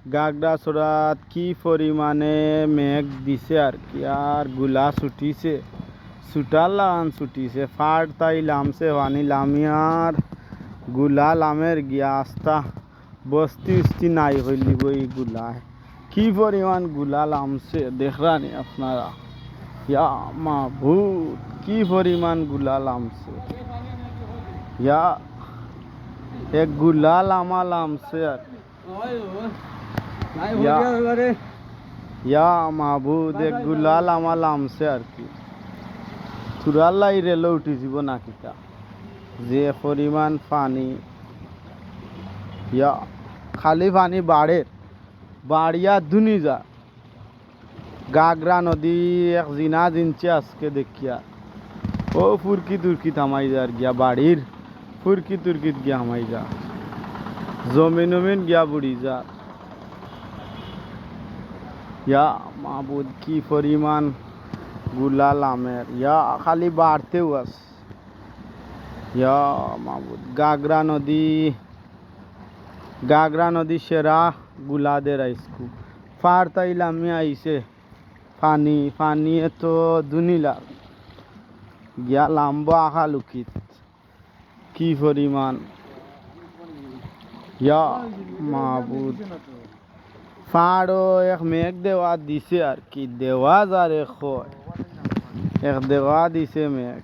গাগড়াছড়াত কি পরিমাণে মেঘ দিছে আর কি, আর গুলা ছুটিছে, ছুটার লাগান ছুটিছে, ফাট তাই লামছে পানি লামিয়ার গুলা লামের গিয়া আস্তা বস্তি উস্তি নাই হইলিব। এই গুলায় কি পরিমাণ গুলা লামছে দেখরানি আপনারা। ইয়া মাবুদ, কি পরিমাণ গুলা লামছে, ইয়া এক গুলা লামা লামছে আর ইয়া মাবুদ, এক গুলা লামা লামছে আর কি। চুরাল্লাই রেলে উঠি যাব নাকি তা, যে পরিমাণ পানি, ইয়া খালি পানি বাড়ে বাড়িয়া দুনি যা। গাগরা নদী এক জিনা জিনছে আজকে দেখিয়া, ও ফুরকি তুর্কি থামাই যার গিয়া, বাড়ির ফুরকি তুর্কিত গিয়া হামাই যা, জমিন উমিন গিয়া বুড়ি যা। ইয়া মাবুদ, কি পরিমাণ গুলা লামের, ইয়া খালি বাড়তেও আছে। ইয়া মাবুদ, গাগরা নদী সেরা গুলাদের আইসকু ফার তাইলাম আইছে পানি, পানি এত দুনিলা গিয়া লাম্ব আখা লুকিত, কি পরিমাণ। ইয়া মাবুদ, ফাড়ও এক মেঘ দেওয়া দিছে আর কি, দেওয়া যারে খয় এক দেওয়া দিছে মেঘ।